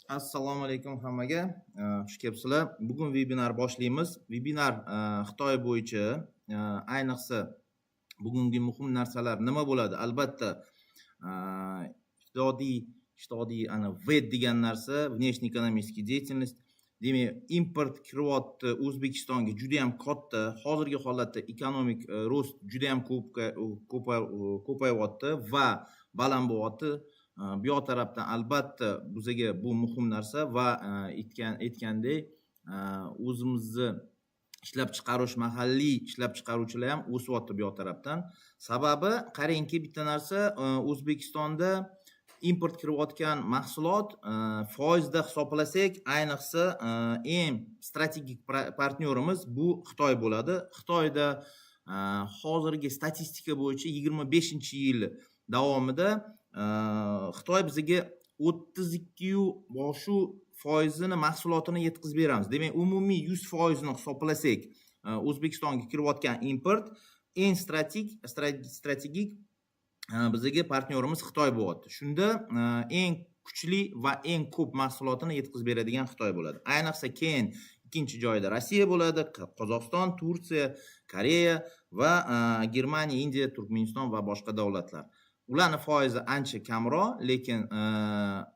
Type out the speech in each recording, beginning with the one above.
Assalomu alaykum hammaga. Xush kelibsizlar. Bugun webinar boshlaymiz. Webinar Xitoy bo'yicha ayniqsa bugungi muhim narsalar nima bo'ladi? Albatta iqtisodiy ana VET degan narsa, внешнеэкономическая деятельность. Demak, import kiryapti O'zbekistonga juda ham katta. Hozirgi holatda ekonomik rost juda ham ko'payyapti va baland bo'lyapti. Bu yoq tarafdan albatta bizga bu muhim narsa va aytgandek o'zimizni ishlab chiqarish mahalliy ishlab chiqaruvchilar ham o'syapti bu yoq tarafdan. Sababi qarangki, bitta narsa O'zbekistonda import kirayotgan mahsulot foizda hisoblasak, ayniqsa eng strategik partnyorimiz bu Xitoy bo'ladi. Xitoyda hozirgi statistika bo'yicha 25-yil davomida Xitoy bizga 32.5% mahsulotini yetkazib beramiz. Demak, umumiy 100% ni hisoblasak, O'zbekistonga kirayotgan import eng strategik bizga partnyorimiz Xitoy bo'lyapti. Shunda eng kuchli va eng ko'p mahsulotini yetkazib beradigan Xitoy bo'ladi. Ayniqsa keyin ikkinchi joyda Rossiya bo'ladi, Qozog'iston, Turkiya, Koreya va Germaniya, Indiya, Turkmaniston va boshqa davlatlar. Ularning foizi ancha kamroq, lekin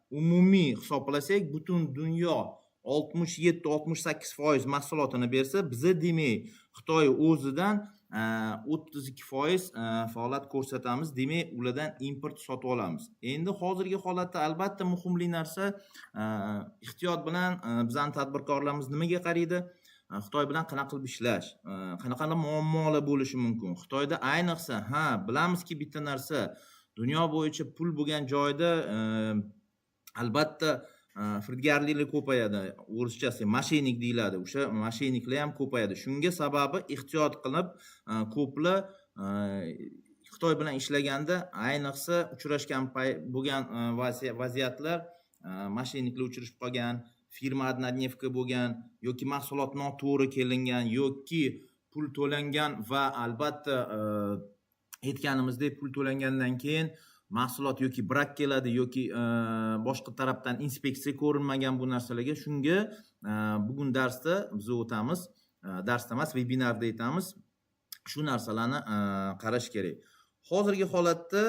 umumiy hisoblasak, butun dunyo 67-68% mahsulotini bersa, biza demak Xitoy o'zidan 32% faoliyat ko'rsatamiz. Demak, ulardan import sotib olamiz. Endi hozirgi holatda albatta muhimli narsa ehtiyot bilan bizning tadbirkorlarimiz nimaga qaraydi? Xitoy bilan qanaqa qilib ishlash, qanaqa muammolar bo'lishi mumkin. Xitoyda ayniqsa, bilamizki bitta narsa, dunyo bo'yicha pul bo'lgan joyda albatta firibgarliklar ko'payadi. O'rischasi mashenik deyiladi. O'sha masheniklar ham ko'payadi. Shunga sababi ehtiyot qilib ko'plar Xitoy bilan ishlaganda ayniqsa uchrashgan bo'lgan vaziyatlar masheniklar uchrashib qolgan, firma однодневка bo'lgan yoki mahsulot noto'g'ri kelingan yoki pul to'langan va albatta aytganimizdek pul to'langandan keyin mahsulot yoki brak keladi yoki boshqa tarafdan inspeksiya ko'rinmagan bu narsalarga. Shunga bugun darsda biz o'tamiz. Darsda emas, webinarda aytamiz. Shu narsalarni qarash kerak. Hozirgi holatda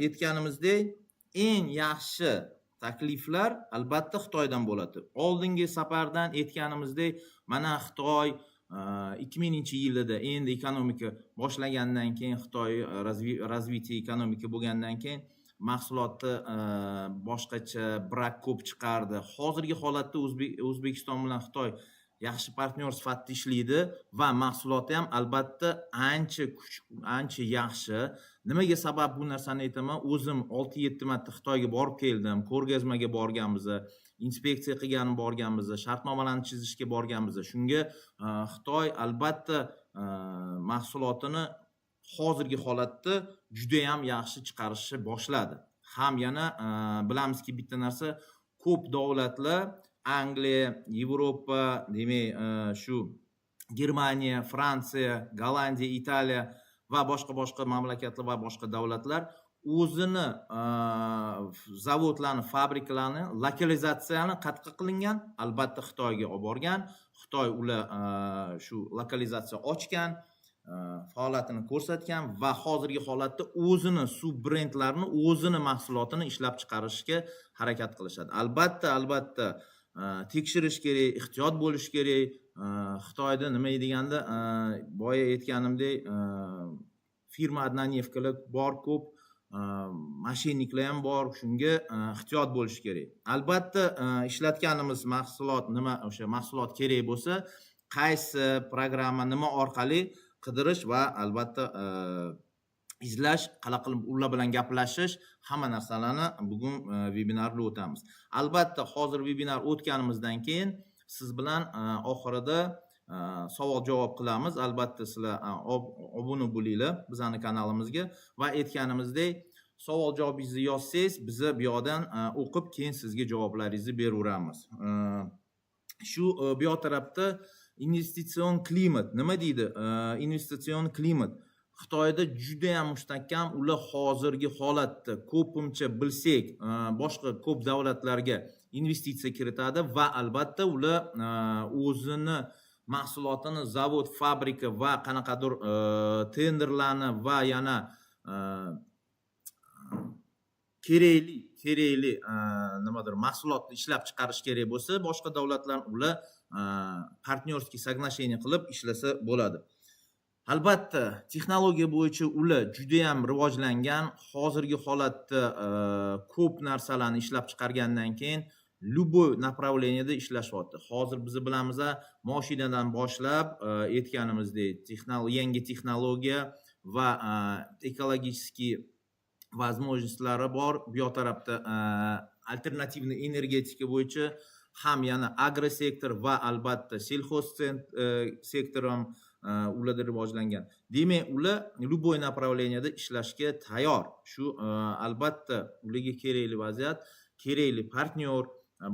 aytganimizdek eng yaxshi takliflar albatta Xitoydan bo'ladi. Oldingi safardan aytganimizdek, mana Xitoy 2000-yilda endi ekonomika boshlagandan keyin Xitoy razvitiya ekonomika bo'lgandan keyin mahsulotni boshqacha brak ko'p chiqardi. Hozirgi holatda O'zbekiston bilan Xitoy yaxshi partnyor sifatida ishlaydi va mahsuloti ham albatta ancha yaxshi. Nimaga sabab bu narsani aytaman? O'zim 6-7 marta Xitoyga borib keldim, ko'rgazmaga borganmiz, inspeksiya qilgan borganmiz, shartnomalarni chizishga borganmiz. Shunga Xitoy albatta mahsulotini hozirgi holatda juda ham yaxshi chiqarishni boshladi. Ham yana bilamizki bitta narsa, ko'p davlatlar Angliya, Yevropa, demak shu Germaniya, Fransiya, Gollandiya, Italiya va boshqa mamlakatlar va boshqa davlatlar o'zini zavodlarni, fabrikalarni lokalizatsiyani qattiq qilingan, albatta Xitoyga olib borgan. Xitoy ular shu lokalizatsiya ochgan, faoliyatini ko'rsatgan va hozirgi holatda o'zini sub-brendlarini, o'zini mahsulotini ishlab chiqarishga harakat qilishadi. Albatta tekshirish kerak, ehtiyot bo'lish kerak. Xitoyda nima deganda, boya aytganimdek, firma однодневкаlar bor ko'p, masheniklar ham bor. Shunga ehtiyot bo'lish kerak. Albatta ishlatganimiz mahsulot nima, o'sha mahsulot kerak bo'lsa, qaysi programma nima orqali qidirish va albatta izlash, qanaqa qilib ular bilan gaplashish, hamma narsalarni bugun webinarda o'tamiz. Albatta hozir webinar o'tganimizdan keyin siz bilan oxirida savol-javob qilamiz. Albatta sizlar obuna bo'linglar bizning kanalimizga va aytganimizdek, savol-javobingizni yozsangiz, biz bu yoqdan o'qib keyin sizga javoblaringizni beraveramiz. Shu bu yoq tarafda investitsion klimat nima deydi? Investitsion klimat Xitoyda juda ham mustahkam, ular hozirgi holatda ko'pincha bilsak, boshqa ko'p davlatlarga investitsiya kiritadi va albatta ular o'zini mahsulotini zavod, fabrika va qanaqadir tenderlarni va yana kerakli nimadir mahsulotni ishlab chiqarish kerak bo'lsa, boshqa davlatlar ular partnyorskiy соглашение qilib ishlasa bo'ladi. Albatta, texnologiya bo'yicha ular juda ham rivojlangan. Hozirgi holatda ko'p narsalarni ishlab chiqargandan keyin любой направленияda ishlashyapti. Hozir biz bilamiz, mashinadan boshlab aytganimizdek, yangi texnologiya va ekologik возможностьlari bor. Bu yoq tarafda alternativniy energetika bo'yicha ham yana agrosektor va albatta selxoz sektor ham ularda rivojlangan. Demak, ular любой направленияda ishlashga tayyor. Shu albatta ularga kerakli vaziyat, kerakli partnyor,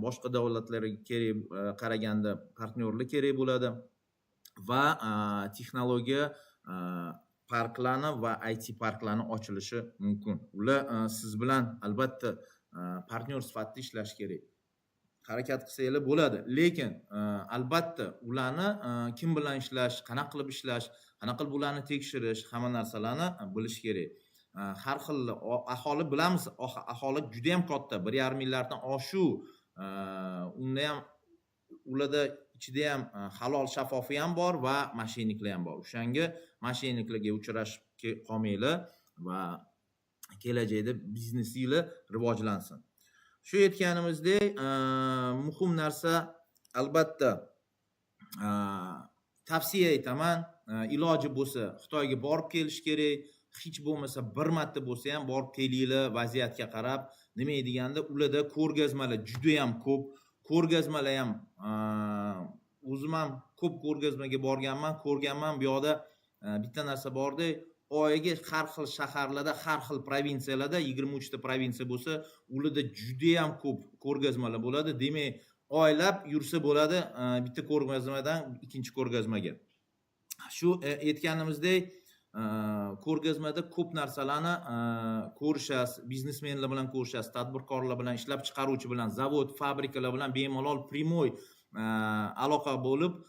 boshqa davlatlarga kerak qaraganda partnyorlik kerak bo'ladi va texnologiya parklarni va IT parklarni ochilishi mumkin. Ular siz bilan albatta partnyor sifatida ishlash kerak. Harakat qilsanglar bo'ladi, lekin albatta ularni kim bilan ishlash, qanaqa qilib ishlash, qanaqa qilib ularni tekshirish, hamma narsalarni bilish kerak. Har xil aholi bilamiz, aholi juda ham katta, 1,5 milliarddan oshuv. Unda ham ularda ichida ham halol shaffofi ham bor va mashinniklar ham bor. O'shanga mashinniklarga uchrashib qolmanglar va kelajakda biznesinglar rivojlansin. Shu aytganimizdek, muhim narsa albatta tavsiya aytaman, iloji bo'lsa Xitoyga borib kelish kerak. Hech bo'lmasa bir marta bo'lsa ham borib kelinglar, vaziyatga qarab. Nima deganda, ularda ko'rgazmalar juda ham ko'p. Ko'rgazmalar ham o'zim ham ko'p ko'rgazmaga borganman, ko'rganman. Bu yoqda bitta narsa borda, oyiga har xil shaharlarda, har xil provinsiyalarda 23 ta provinsiya bo'lsa, ularda juda ham ko'p ko'rgazmalar bo'ladi. Demak, oylab yursa bo'ladi bitta ko'rgazmadan ikkinchi ko'rgazmaga. Shu aytganimizdek, ko'rgazmada ko'p narsalarni ko'rishasiz, biznesmenlar bilan ko'rishasiz, tadbirkorlar bilan, ishlab chiqaruvchi bilan, zavod, fabrikalar bilan bemalol primoy aloqa bo'lib,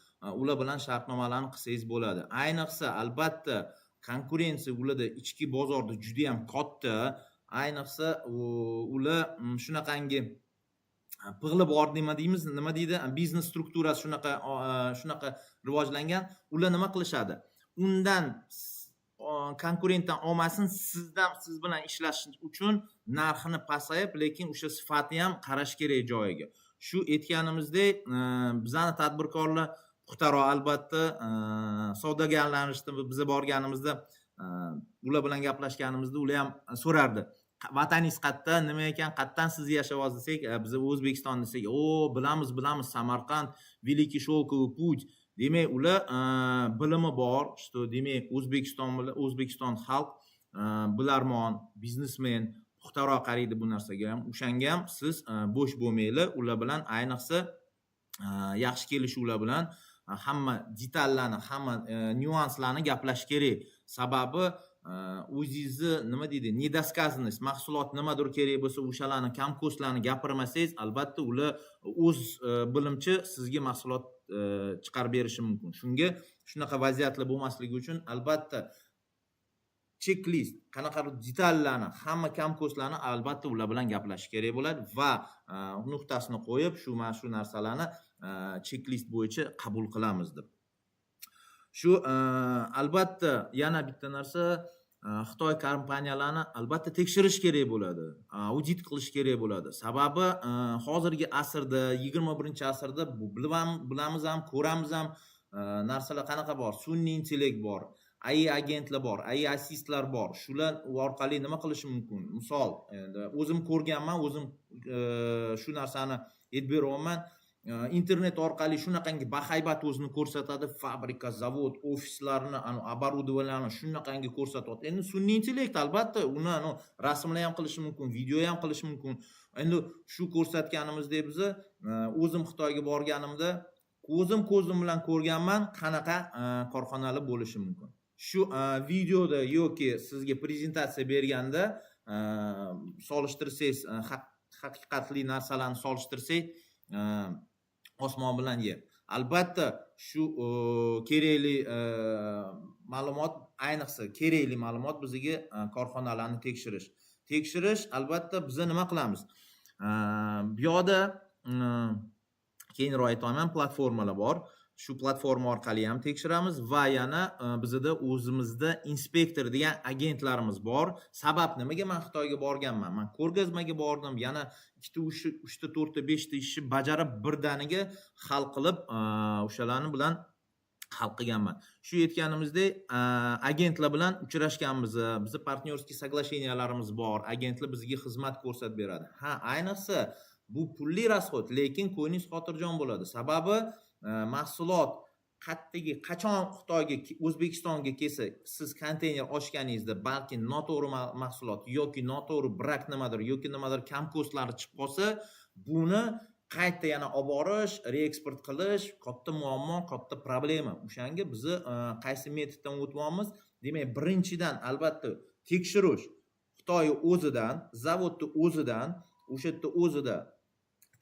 ular bilan shartnomalarni qilsangiz bo'ladi. Ayniqsa albatta konkurensiya ularda ichki bozorda juda ham katta. Ayniqsa ular shunaqangi pig'li bor nima deydi, biznes strukturasi shunaqa rivojlangan. Ular nima qilishadi? Undan konkurentdan olmasin, siz bilan ishlash uchun narxini pasayib, lekin o'sha sifatni ham qarash kerak joyiga. Shu aytganimizdek, bizning tadbirkorlar puxtaro albatta savdogarlanishda biz borganimizda, ular bilan gaplashganimizda ular ham so'rardi. Vataningiz qayerda, nima ekan, qayerdan siz yashayapsiz desak, biz O'zbekiston desak, bilamiz, Samarqand, Великий шелковый путь. Demak, ular bilimi bor, что demak O'zbekiston xalq bilarmon, biznesmen, puxtaro qaraydi bu narsaga ham. O'shanga ham siz bo'sh bo'lmanglar, ular bilan ayniqsa yaxshi kelishuvlar bilan hamma detallarni, hamma nyuanslarni gaplash kerak. Sababi o'zingizni nima deydi, недосказанность, mahsulot nimadir kerak bo'lsa, o'shalarni kamko'stlarni gapirmasangiz, albatta ular o'z bilimchi sizga mahsulot chiqarib berishi mumkin. Shunga shunaqa vaziyatlar bo'lmasligi uchun albatta checklist, qanaqa detallarni, hamma kamko'stlarni albatta ular bilan gaplashish kerak bo'ladi va nuqtasini qo'yib, shu narsalarni checklist bo'yicha qabul qilamiz deb. Shu albatta yana bitta narsa, Xitoy kompaniyalarini albatta tekshirish kerak bo'ladi, audit qilish kerak bo'ladi. Sababi hozirgi asrda, 21-asrda bilamiz ham, ko'ramiz ham narsalar qanaqa bor. Sun'iy intellekt bor, AI agentlar bor, AI assistlar bor. Shular orqali nima qilish mumkin? Misol, o'zim ko'rganman, o'zim shu narsani aytib beraman. Internet orqali shunaqangi bahaybat o'zini ko'rsatadi, fabrika, zavod, ofislarni, оборудованияni shunaqangi ko'rsatyapti. Endi sun'iy intellekt albatta uni rasmlar ham qilishi mumkin, video ham qilishi mumkin. Endi shu ko'rsatganimizdek biz o'zim Xitoyga borganimda ko'zim bilan ko'rganman, qanaqa korxonalar bo'lishi mumkin. shu videoda yoki sizga prezentatsiya berganda solishtirsangiz, haqiqatli narsalarni solishtirsak, osmon bilan yer. Albatta shu kerakli ma'lumot, ayniqsa kerakli ma'lumot bizga korxonalarni tekshirish albatta biz nima qilamiz? Bu yoqda keyinroq aytaman, platformalar bor. Shu platforma orqali ham tekshiramiz va yana bizda o'zimizda inspektor degan agentlarimiz bor. Sabab nimaga men Xitoyga borganman? Men ko'rgazmaga bordim, yana 2 3 ta 4 ta 5 ta ishni bajarib birdaniga hal qilib, o'shalarni bilan hal qilganman. Shu aytganimizdek, agentlar bilan uchrashganmiz. Bizda partnyorskiy соглашениyalarimiz bor. Agentlar bizga xizmat ko'rsatib beradi. Ayniqsa bu pulli rasxod, lekin ko'nglingiz xotirjam bo'ladi. Sababi mahsulot qachon Xitoyga, O'zbekistonga kelsa, siz konteyner ochganingizda balki noto'g'ri mahsulot yoki noto'g'ri brak nimadir yoki nimadir kamkostlari chiqib qolsa, buni qayta yana olib borish, reeksport qilish katta muammo, katta problema. O'shanga biz qaysi metoddan o'tyapmiz? Demak, birinchidan albatta tekshirish. Xitoy o'zidan, zavodni o'zidan, o'sha yerda o'zida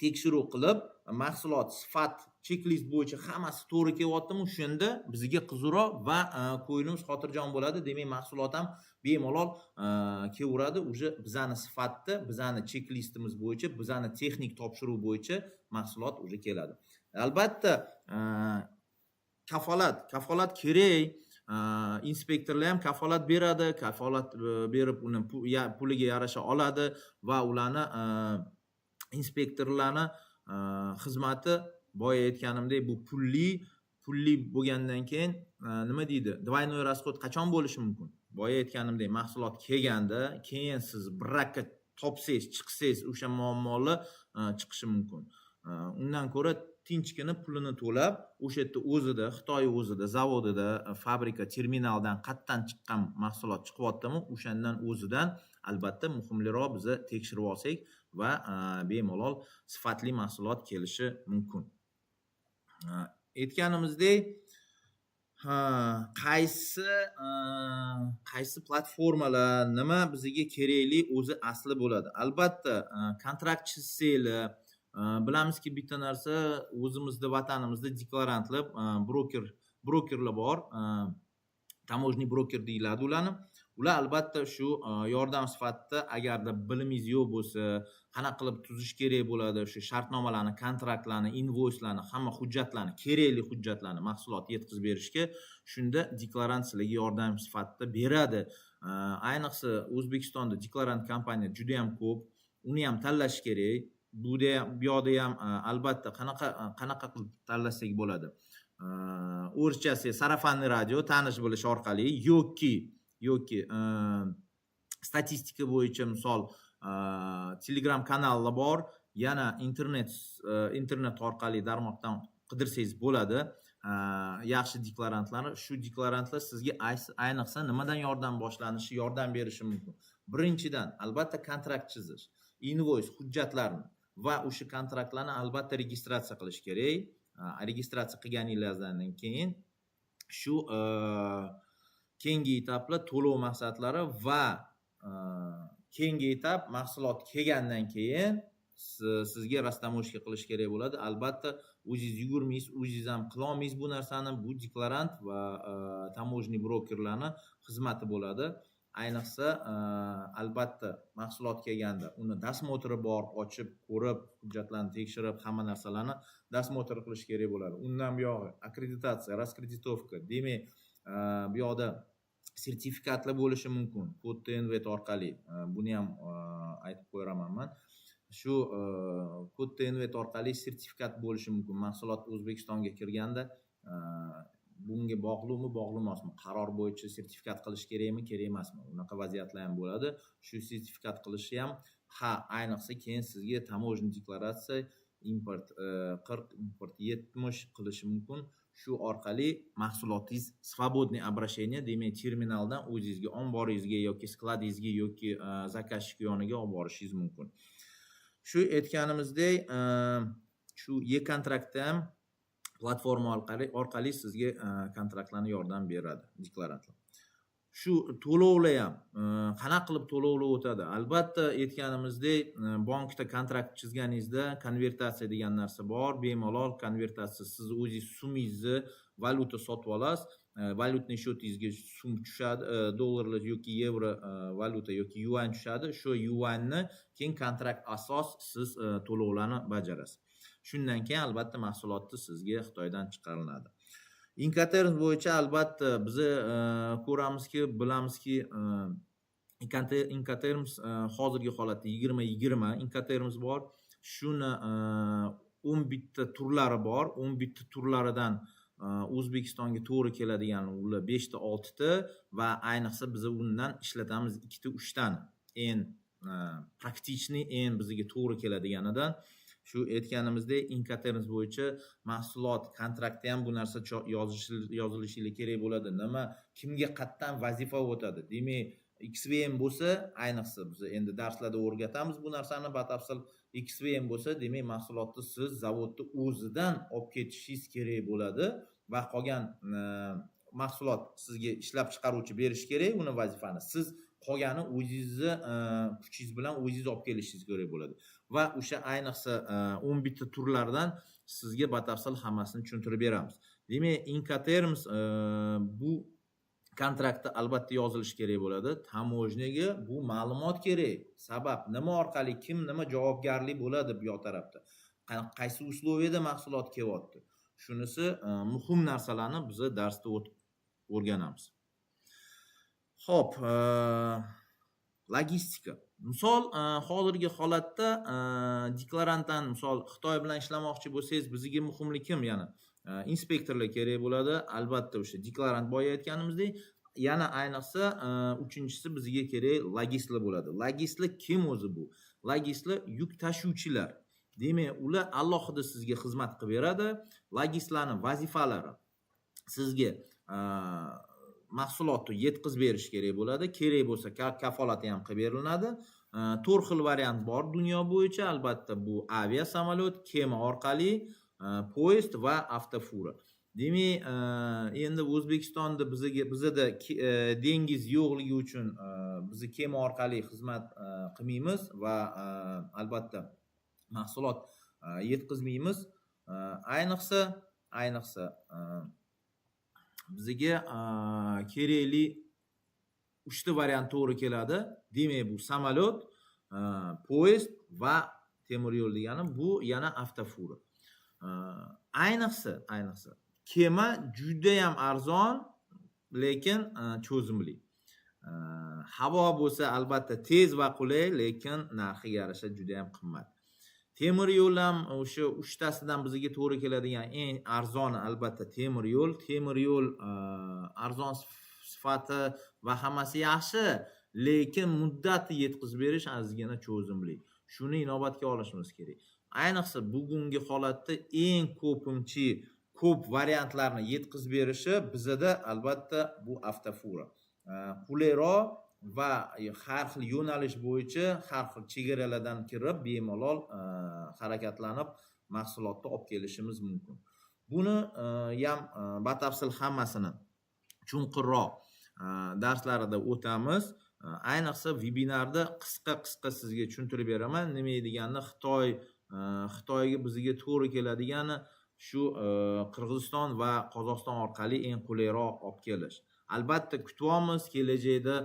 tekshiruv qilib, mahsulot sifat checklist bo'yicha hammasi to'g'ri kelyaptimi, shunda bizga qiziqroq va ko'nglimiz xotirjam bo'ladi. Demak, mahsulot ham bemalol kelaveradi. O'sha bizani sifatda, bizani checklistimiz bo'yicha, bizani texnik topshiruv bo'yicha mahsulot o'sha keladi. Albatta, kafolat kerak. Inspektorlar ham kafolat beradi, kafolat berib uni puliga yarasha oladi va ularni inspektorlarni xizmati boya aytganimdek bu pulli bo'lgandan keyin nima deydi? Двойной расход qachon bo'lishi mumkin? Boya aytganimdek, mahsulot kelganda, keyin siz brakka topsangiz, chiqsangiz o'sha muammolar chiqishi mumkin. Undan ko'ra tinchgina pulini to'lab, o'sha yerda o'zida, Xitoy o'zida, zavodida, fabrika, terminaldan qatdan chiqqan mahsulot chiqyaptimi, o'shandan o'zidan albatta muhimliroq biz tekshirib olsak va bemalol sifatli mahsulot kelishi mumkin. Aytganimizdek, qaysi platformalar, nima bizga kerakli o'zi asli bo'ladi. Albatta, kontrakt chizsanglar, bilamizki bitta narsa, o'zimizda vatanimizda deklarantlar, brokerlar bor, tamojniy broker deyiladi ularni. Ular albatta shu yordam sifatida agarda bilimingiz yo'q bo'lsa, qanaqa qilib tuzish kerak bo'ladi, shu shartnomalarni, kontraktlarni, invoyslarni, hamma hujjatlarni, kerakli hujjatlarni mahsulot yetkazib berishga, shunda deklarant sizlarga yordam sifatida beradi. Ayniqsa O'zbekistonda deklarant kompaniya juda ham ko'p, uni ham tanlash kerak. Bu yoqda ham albatta qanaqa qilib tanlasak bo'ladi. O'rchasi sarafanli radio tanish bilish orqali yoki statistika bo'yicha misol Telegram kanallar bor, yana internet orqali darmoqdan qidirsangiz bo'ladi. Yaxshi deklarantlar, shu deklarantlar sizga ayniqsa nimadan yordam berishi mumkin. Birinchidan albatta kontrakt chizish, invoys, hujjatlarni va o'sha kontraktlarni albatta registratsiya qilish kerak. Registratsiya qilganingizdan keyin shu keyingi etaplar to'lov maqsadlari va keyingi etap mahsulot kelgandan keyin sizga rastamoshka qilish kerak bo'ladi. Albatta, o'zingiz yugurmaysiz, o'zingiz ham qila olmaysiz bu narsani. Bu deklarant va tamojniy brokerlarni xizmati bo'ladi. Ayniqsa, albatta, mahsulot kelganda uni dasmotri bor, ochib, ko'rib, hujjatlarni tekshirib, hamma narsalarni dasmotr qilish kerak bo'ladi. Undan buyog'i akkreditatsiya, raskreditovka, demak, bu yoqda sertifikatlar bo'lishi mumkin. Kod TNVT orqali. Buni ham aytib qo'yaraman men. Shu kod TNVT orqali sertifikat bo'lishi mumkin. Mahsulot O'zbekistonga kirganda bunga bog'liqmi, bog'liq emasmi? Qaror bo'yicha sertifikat qilish kerakmi, kerak emasmi? Unaqa vaziyatlar ham bo'ladi. Shu sertifikat qilishi ham ayniqsa keyin sizga tamojniy deklaratsiya import 40, import 70 qilishi mumkin. Shu orqali mahsulotingiz svobodniy обращение, demak terminaldan o'zingizga, omboringizga yoki skladingizga yoki zakazchik yoniga olib borishingiz mumkin. Shu aytganimizdek, shu e-kontraktda ham platforma orqali sizga kontraktlarni yordam beradi deklarantlar. shu to'lovlar ham qanaqa qilib to'lovlar o'tadi? Albatta aytganimizdek, bankda kontrakt chizganingizda konvertatsiya degan narsa bor. Bemalol konvertatsiya siz o'zingiz sumingizni valyuta sotib olasiz. Valyutni счетingizga sum tushadi, dollarlar yoki yevro valyuta yoki yuan tushadi. Shu yuanni keyin kontrakt asos siz to'lovlarni bajarasiz. Shundan keyin albatta mahsulotni sizga Xitoydan chiqariladi. Incoterms bo'yicha albatta biz ko'ramizki, bilamizki, Incoterms hozirgi holatda 20-20 Incoterms bor. Shuni 11 ta turlari bor. 11 ta turlaridan O'zbekistonga to'g'ri keladigan ular 5 ta 6 ta va ayniqsa biz undan ishlatamiz 2 ta 3 tani. Praktichniy bizga to'g'ri keladiganidan shu aytganimizdek Incoterms bo'yicha mahsulot kontraktda ham bu narsa yozilishi kerak bo'ladi. Nima, kimga qatdan vazifa o'tadi? Demak, XVM bo'lsa, ayniqsa biz endi darslarda o'rgatamiz bu narsani batafsil. XVM bo'lsa, demak mahsulotni siz zavodni o'zidan olib ketishingiz kerak bo'ladi va qolgan mahsulot sizga ishlab chiqaruvchi berish kerak uni vazifani. Siz qolgani o'zingizni kuchingiz bilan o'zingiz olib kelishingiz kerak bo'ladi. Va o'sha ayniqsa 11 ta turlardan sizga batafsil hammasini tushuntirib beramiz. Demak, Incoterms bu kontraktda albatta yozilish kerak bo'ladi. Tamojnaga bu ma'lumot kerak. Sabab nima orqali kim nima javobgarlik bo'ladi bu yoq tarafda. Qaysi usloviyada mahsulot kelyapti. Shunisi muhim narsalarni biz darsda o'rganamiz. Xo'p, logistika. Misol, hozirgi holatda deklarantdan misol Xitoy bilan ishlamoqchi bo'lsangiz, bizga muhimlik kim? Ya'ni inspektorlar kerak bo'ladi. Albatta o'sha deklarant boya aytganimizdek, yana ayniqsa uchinchisi bizga kerak logistlar bo'ladi. Logistlar kim o'zi bu? Logistlar yuk tashuvchilar. Demak, ular alohida sizga xizmat qilib beradi. Logistlarning vazifalari sizga mahsulotni yetkazib berish kerak bo'ladi. Kerak bo'lsa kafolati ham qilib beriladi. 4 xil variant bor dunyo bo'yicha. Albatta bu avia samolyot, kema orqali, poyezd va avtofura. Demak, endi O'zbekistonda bizda dengiz yo'qligi uchun biz kema orqali xizmat qilmaymiz va albatta mahsulot yetkazmaymiz. Ayniqsa bizga kerakli 3 ta variant to'g'ri keladi. Demak, bu samolyot, poyezd va temir yo'l degani bu yana avtofura. Ayniqsa kema juda ham arzon, lekin cho'zimli. Havo bo'lsa albatta tez va qulay, lekin narxiga yarasha juda ham qimmat. Temir yo'l ham o'sha 3 tasidan bizga to'g'ri keladigan eng arzoni albatta temir yo'l. Temir yo'l arzon sifati va hammasi yaxshi, lekin muddati yetkazib berish ozgina cho'zimli. Shuni inobatga olishimiz kerak. Ayniqsa bugungi holatda eng ko'p variantlarni yetkazib berishi bizda albatta bu avtofura. Qulayroq va har xil yo'nalish bo'yicha har xil chegaralardan kirib bemalol harakatlanib mahsulotni olib kelishimiz mumkin. Buni ham batafsil hammasini chunqurroq darslarida o'tamiz. Ayniqsa webinarda qisqa sizga tushuntirib beraman. Nima deganini Xitoyga bizga to'g'ri keladigani shu Qirg'iziston va Qozog'iston orqali eng qulayroq olib kelish. Albatta kutyapmiz kelajakda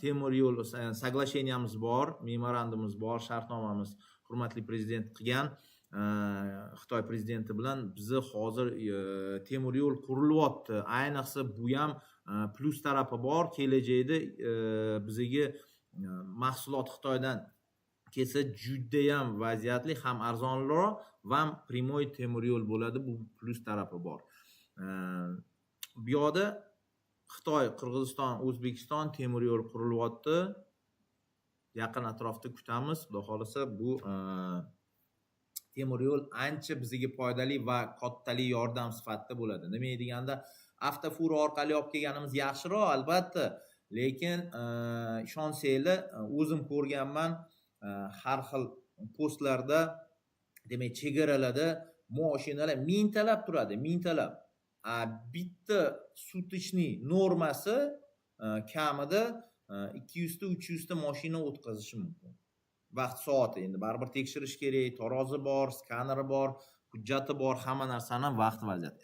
temir yo'l soglasheniamiz bor, memorandumimiz bor, shartnomamiz hurmatli prezident qilgan Xitoy prezidenti bilan bizni hozir temir yo'l qurilyapti. Ayniqsa bu ham plus tarafi bor. Kelajakda bizga mahsulot Xitoydan kelsa juda ham vaziyatli, ham arzonroq va primoy temir yo'l bo'ladi. Bu plus tarafi bor. Bu yoqda Xitoy, Qirg'iziston, O'zbekiston temir yo'l qurilyapti. Yaqin atrofda kutamiz. Xudo xolasa bu temir yo'l ancha bizga foydali va kattali yordam sifatida bo'ladi. Nima deganda avtofura orqali olib kelganimiz yaxshiroq albatta, lekin ishonsanglar o'zim ko'rganman har xil postlarda, demak chegaralarda mashinalar mingtalab turadi, mingtalab. Bitta sutishni normasi kamida 200 ta 300 ta mashina o'tkazishi mumkin. Vaqt soati endi baribir tekshirish kerak, tarozi bor, skaneri bor, hujjati bor, hamma narsani vaqt vaziyat.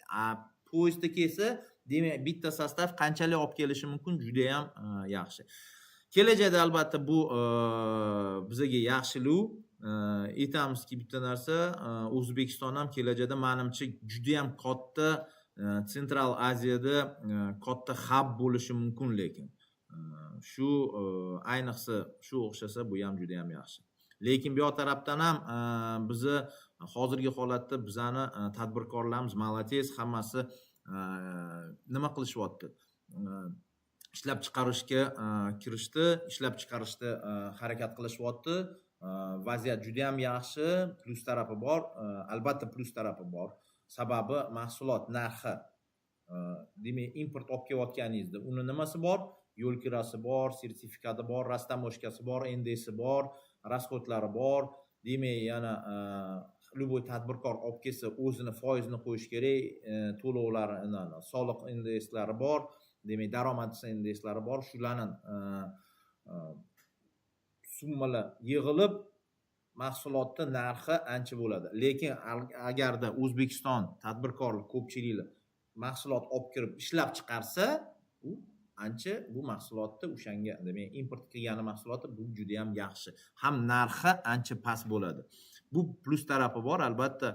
Poyezdda kelsa, demak, bitta sostav qanchalik olib kelishi mumkin, juda ham yaxshi. Kelajakda albatta bu bizga yaxshilik. Aytamizki, bitta narsa, O'zbekiston ham kelajakda menimcha juda ham katta Central Aziyada katta hub bo'lishi mumkin, lekin shu ayniqsa shu o'xshasa bu ham juda ham yaxshi. Lekin bu tarafdan ham bizni hozirgi holatda bizani tadbirkorlarimiz malates, hammasi nima qilishyapti? Ishlab chiqarishga kirishdi, ishlab chiqarishda harakat qilishyapti. Vaziyat juda ham yaxshi, plus tarafi bor, albatta plus tarafi bor. Sababi mahsulot narxi, demak, import olib kelayotganingizda uni nimasi bor? Yo'l kirasi bor, sertifikati bor, rastamoshkasi bor, NDSi bor, rasxodlari bor. Demak, yana любой tadbirkor olib kelsa, o'zini foizini qo'yish kerak, to'lovlari, soliq indekslari bor, demak, daromad indekslari bor. Shularning summalar yig'ilib mahsulotning narxi ancha bo'ladi. Lekin agarda O'zbekiston tadbirkorlik ko'pchiliklar mahsulot olib kirib ishlab chiqarsa, u ancha bu mahsulotni o'shanga, demak, import qilgan mahsuloti bu juda ham yaxshi. Ham narxi ancha past bo'ladi. Bu plus tarafi bor, albatta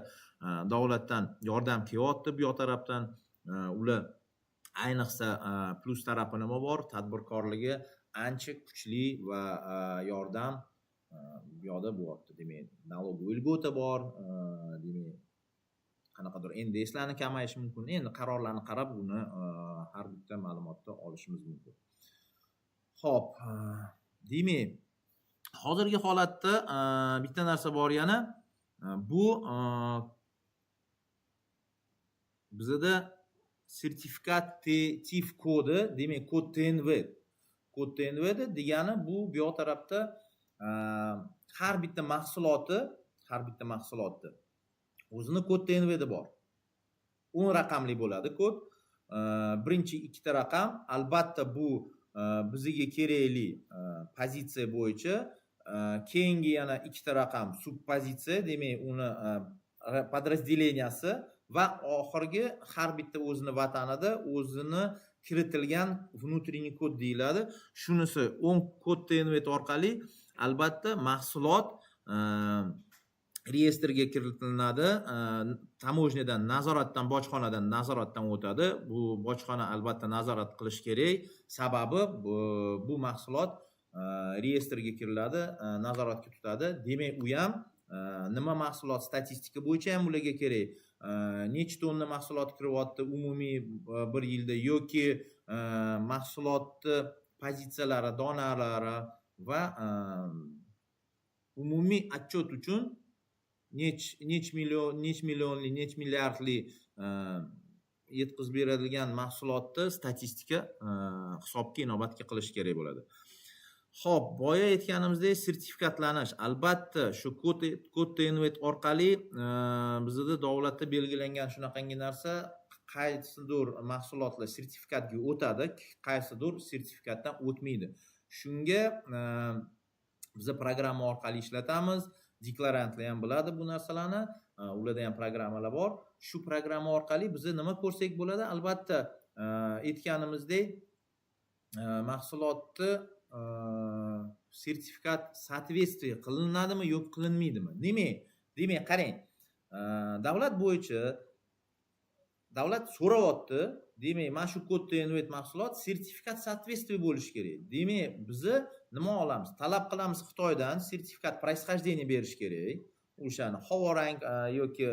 davlatdan yordam kelyapti bu tarafdan. Ular ayniqsa plus tarafi nima bor? Tadbirkorligi ancha kuchli va yordam bu yoqda bo'lyapti. Demak, налоговый льгота bor, demak, qanaqadir NDSlarni kamayishi mumkin. Endi qarorlarni qarab uni har bitta ma'lumotni olishimiz mumkin. Xo'p, demak, hozirgi holatda bitta narsa bor yana, bu bizda sertifikativ kodi, demak, kod TNV. Kod TNV degani bu tarafda har bitta mahsuloti o'zini kod TNVda bor. 10 raqamli bo'ladi kod. Birinchi ikkita raqam, albatta bu bizga kerakli pozitsiya bo'yicha, keyingi yana ikkita raqam subpozitsiya, demak, uni podrazdeleniyasi va oxirgi har bitta o'zini vatanida o'zini kiritilgan внутренний kod deyiladi. Shunisi 10 kod TNV orqali albatta mahsulot reyestrga kiritiladi, tamojnadan, nazoratdan, bojxonadan nazoratdan o'tadi. Bu bojxona albatta nazorat qilish kerak. Sababi bu mahsulot reyestrga kiriladi, nazoratga tutadi. Demak, u ham nima mahsulot statistika bo'yicha ham ularga kerak. Necha tonna mahsulot kiryapti umumiy bir yilda yoki mahsulotni pozitsiyalari, donalari va umumiy отчет uchun nech millionli, nech milliardli yetkazib beradigan mahsulotni statistika hisobga inobatga qilish kerak bo'ladi. Xo'p, boya aytganimizdek, sertifikatlanish albatta shu kod TNV orqali bizda davlatda belgilangan shunaqangi narsa, qaysidir mahsulotlar sertifikatga o'tadi, qaysidir sertifikatdan o'tmaydi. Shunga biz programma orqali ishlatamiz. Deklarantlar ham biladi bu narsalarni, ularda ham programmalar bor. Shu programma orqali biz nima ko'rsak bo'ladi? Albatta, aytganimizdek, mahsulotni sertifikat соответствие qilinadimi yoki qilinmaydimi? Demak, qarang. Davlat bo'yicha davlat so'rayapti, demak, mana shu kod TNV mahsulot sertifikat соответствие bo'lishi kerak. Demak, biz nima olamiz? Talab qilamiz Xitoydan sertifikat происхождения berish kerak. O'shani havo rang yoki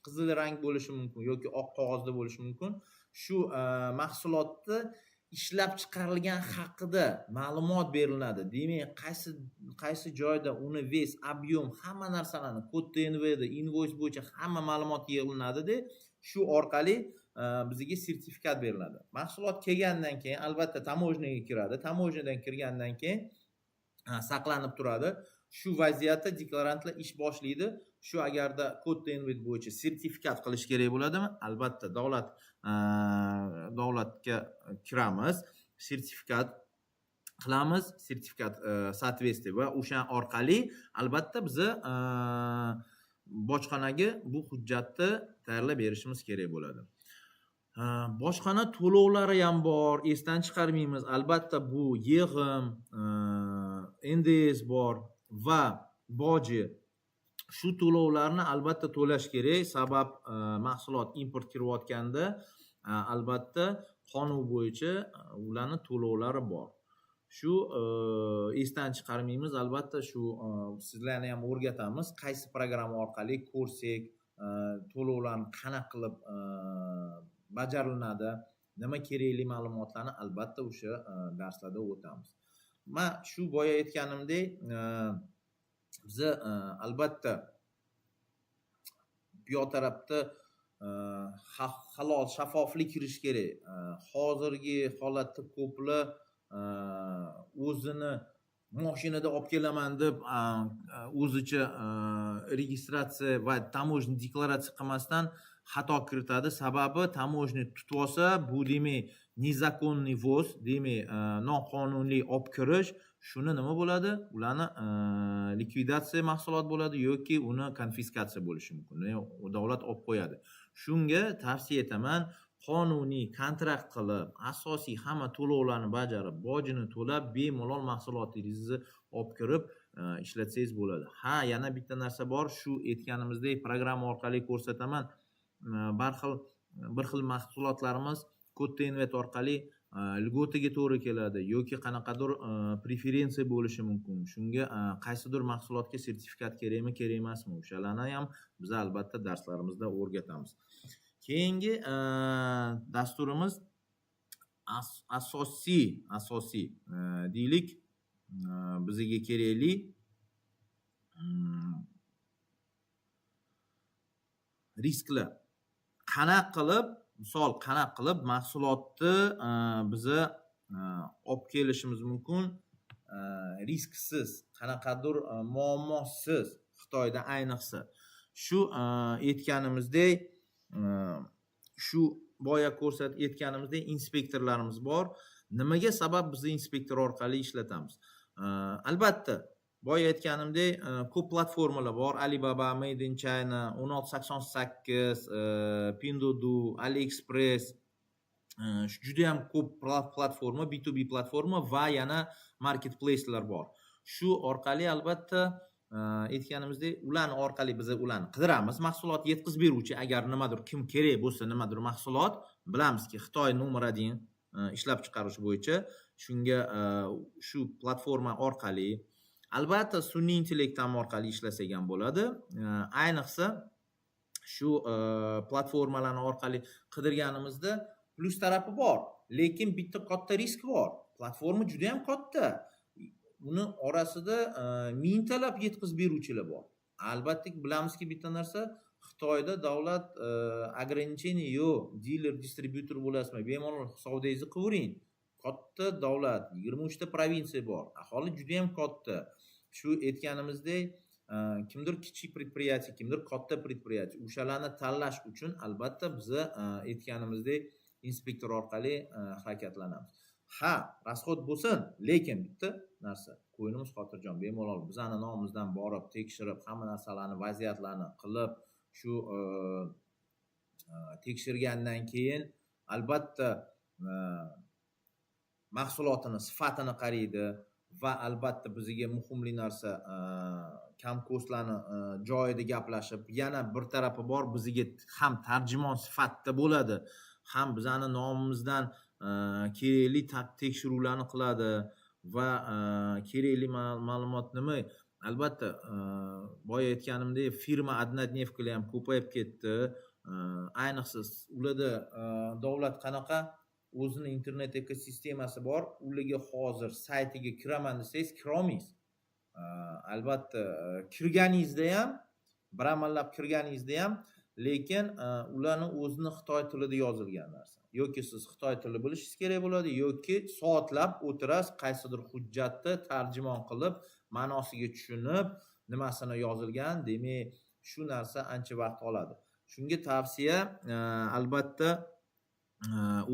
qizil rang bo'lishi mumkin yoki oq qog'ozda bo'lishi mumkin. Shu mahsulotni ishlab chiqarilgan haqida ma'lumot beriladi. Demak, qaysi joyda uni ves, объем, hamma narsalarni kod TNVda, invoice bo'yicha hamma ma'lumot yig'ilinadi-da, shu orqali bizga sertifikat beriladi. Mahsulot kelgandan keyin albatta tamojnaga kiradi. Tamojnadan kirgandan keyin saqlanib turadi. Shu vaziyatda deklarantlar ish boshlaydi. Shu agarda kod TNV bo'yicha sertifikat qilish kerak bo'ladimi? Albatta davlatga kiramiz. sertifikat qilamiz, sertifikat соответствие va o'sha orqali albatta biza bojxonaga bu hujjatni tayyorlab berishimiz kerak bo'ladi. Bojxona to'lovlari ham bor, esdan chiqarmaymiz. Albatta bu yig'im, NDS bor va boji. Shu to'lovlarni albatta to'lash kerak, sabab mahsulot import kirayotganda albatta qonun bo'yicha ularni to'lovlari bor. Shu esdan chiqarmaymiz. Albatta shu sizlarni ham o'rgatamiz, qaysi programma orqali ko'rsak, to'lovlarni qanaqa qilib bajariladi, nima kerakli ma'lumotlarni albatta o'sha darslarda o'tamiz. Men shu boya aytganimdek, biz albatta bu yoq tarafda halol shaffoflik kirish kerak. Hozirgi holatda ko'plar o'zini mashinada olib kelaman deb o'zicha registratsiya va tamojniy deklaratsiya qilmasdan xato kiritadi. Sababi tamojniy tutib olsa, bu demak nezakonniy vos, demak noqonuniy olib kirish, shuni nima bo'ladi? Ularni likvidatsiya mahsulot bo'ladi yoki uni konfiskatsiya bo'lishi mumkin. Davlat olib qo'yadi. Shunga tavsiya etaman, qonuniy kontrakt qilib, asosiy hamma to'lovlarni bajarib, bojini to'lab, bemalol mahsulotingizni olib kirib ishlatsangiz bo'ladi. Ha, yana bitta narsa bor, shu aytganimizdek programma orqali ko'rsataman. Bir xil mahsulotlarimiz kodda invet orqali lgotiga to'g'ri keladi yoki qanaqadir preferensiya bo'lishi mumkin. Shunga qaysidir mahsulotga sertifikat kerakmi, kerak emasmi, o'shalarni ham biz albatta darslarimizda o'rgatamiz. Keyingi dasturimiz asosiy deylik, bizga kerakli risklar. Qanaqa qilib mahsulotni biza olib kelishimiz mumkin, risksiz, qanaqadir muammosiz, Xitoyda ayniqsa. Shu aytganimizdek, shu boya ko'rsatib aytganimizdek inspektorlarimiz bor. Nimaga sabab biz inspektor orqali ishlatamiz? Albatta boya aytganimdek ko'p platformalar bor. Alibaba, Made in China, 1688, Pinduoduo, AliExpress. Juda ham ko'p platforma, B2B platforma va yana marketplace'lar bor. Shu orqali albatta aytganimizdek, ularni orqali biz ularni qidiramiz. Mahsulot yetkazib beruvchi agar nimadir kim kerak bo'lsa, nimadir mahsulot, bilamizki Xitoy nomer 1 ishlab chiqarish bo'yicha, shunga shu platforma orqali albatta sun'iy intellekt orqali ishlasak ham bo'ladi. Ayniqsa shu platformalarni orqali qidirganimizda plus tarafi bor, lekin bitta katta risk bor. Platforma juda ham katta. Uni orasida mingtalab yetkazib beruvchilar bor. Albatta bilamizki bitta narsa, Xitoyda davlat ограничение yo'q. Dealer, distributor bo'lasizmi, bemalol savdongizni qilavering. Katta davlat, 23 ta provinsiya bor. Aholi juda ham katta. Shu aytganimizdek, kimdir kichik предприятие, kimdir katta предприятие. O'shalarni tanlash uchun albatta biz aytganimizdek inspektor orqali harakatlanamiz. Ha, rasxod bo'lsin, lekin bitta narsa, qo'ynimiz xotirjam, bemalol bizani nomimizdan borib, tekshirib, hamma narsalarni, vaziyatlarni qilib, shu tekshirgandan keyin albatta mahsulotini sifatini qaraydi va albatta bizga muhimli narsa kamkostlarni joyida gaplashib, yana bir tarafi bor, bizga ham tarjimon sifatida bo'ladi, ham bizani nomimizdan kerakli tekshiruvlarni qiladi va kerakli ma'lumot nima? Albatta boya aytganimdek, firma однодневкаlar ham ko'payib ketdi. Ayniqsa ularda davlat qanaqa o'zini internet ekosistemasi bor, ularga hozir saytiga kiraman desangiz, kira olmaysiz. Albatta kirganingizda ham, biramallab kirganingizda ham, lekin ularni o'zini Xitoy tilida yozilgan narsa. Yoki siz Xitoy tili bilishingiz kerak bo'ladi, yoki soatlab o'tirasiz, qaysidir hujjatni tarjimon qilib, ma'nosiga tushunib, nimasini yozilgan, demak, shu narsa ancha vaqt oladi. Shunga tavsiya, albatta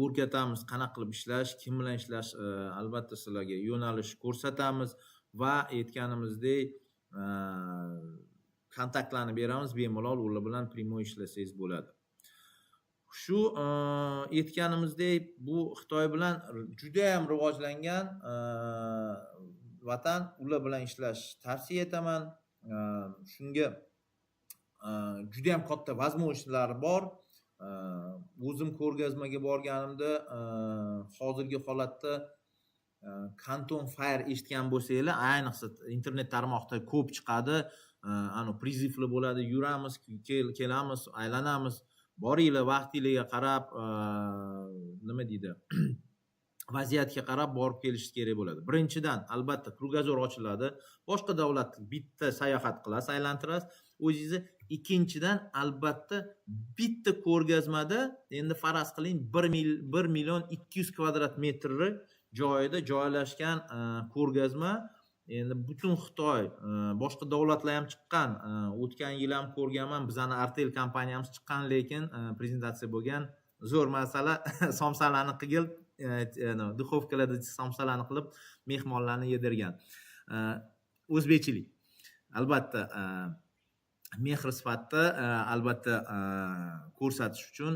o'rgatamiz, qanaqa qilib ishlash, kim bilan ishlash, albatta sizlarga yo'nalish ko'rsatamiz va aytganimizdek kontaktlarni beramiz, bemalol ular bilan primoy ishlasangiz bo'ladi. Shu aytganimizdek, bu Xitoy bilan juda ham rivojlangan vatan, ular bilan ishlash tavsiya etaman. Shunga juda ham katta возможностьlari bor. O'zim ko'rgazmaga borganimda hozirgi holatda Canton Fire eshitgan bo'lsanglar, ayniqsa internet tarmoqda ko'p chiqadi. Prizivlar bo'ladi, yuramiz, kelamiz, aylanamiz. Boringlar, vaqtinglarga qarab, nima deydi? Vaziyatga qarab borib kelishingiz kerak bo'ladi. Birinchidan, albatta, krugazor ochiladi. Boshqa davlatga bitta sayohat qilasiz, aylantirasiz o'zingizni. Ikkinchidan, albatta, bitta ko'rgazmada, endi faraz qiling, 1 million 200 kvadrat metri joyida joylashgan ko'rgazma. Endi butun Xitoy, boshqa davlatlar ham chiqqan. O'tgan yil ham ko'rganman, bizning Artel kompaniyamiz chiqqan, lekin prezentatsiya bo'lgan. Zo'r masala, somsalarni qilib, duxovkalarda somsalarni qilib, mehmonlarni yedirgan. O'zbekchilik. Albatta, mehr sifatida albatta ko'rsatish uchun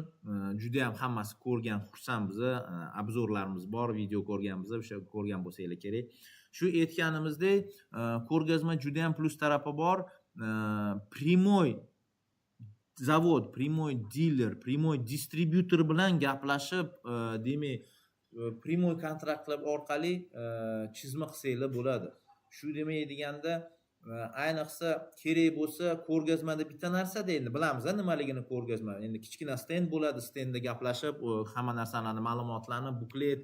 juda ham hammasi ko'rgan, xursand bizni obzorlarimiz bor, video ko'rganmiz, o'sha ko'rgan bo'lsanglar kerak. Shu aytganimizdek, ko'rgazma juda ham plus tarafi bor. Primoy zavod, primoy dealer, primoy distributor bilan gaplashib, demak, primoy kontraktlar orqali chizma qilsanglar bo'ladi. Shu demak deganda, ayniqsa kerak bo'lsa ko'rgazmada bitta narsada, endi bilamiz nimaligini ko'rgazma. Endi kichkina stend bo'ladi, stendda gaplashib, hamma narsalarni, ma'lumotlarni, buklet,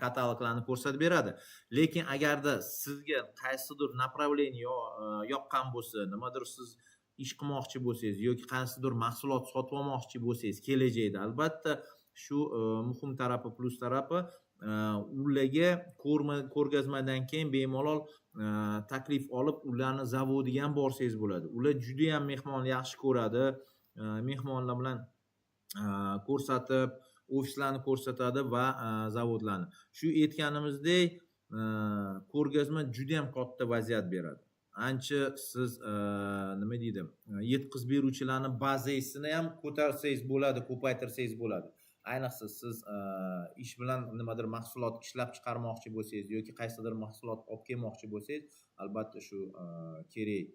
kataloglarni ko'rsatib beradi. Lekin agarda sizga qaysidir направление yoqqan bo'lsa, nimadir siz ish qilmoqchi bo'lsangiz yoki qaysidir mahsulot sotib olmoqchi bo'lsangiz kelajakda, albatta shu muhim tarafi, plus tarafi, ularga ko'rgazmadan keyin bemalol taklif olib, ularni zavodiga ham borsangiz bo'ladi. Ular juda ham mehmonni yaxshi ko'radi. Mehmonlar bilan ko'rsatib, ofislarni ko'rsatadi va zavodlarni. Shu aytganimizdek, ko'rgazma juda ham katta vaziyat beradi. Ancha siz nima deydi, yetkazib beruvchilarni bazasini ham ko'tarsangiz bo'ladi, ko'paytirsangiz bo'ladi. Ayniqsa siz ish bilan nimadir mahsulot ishlab chiqarmoqchi bo'lsangiz yoki qaysidir mahsulot olib kelmoqchi bo'lsangiz, albatta shu kerak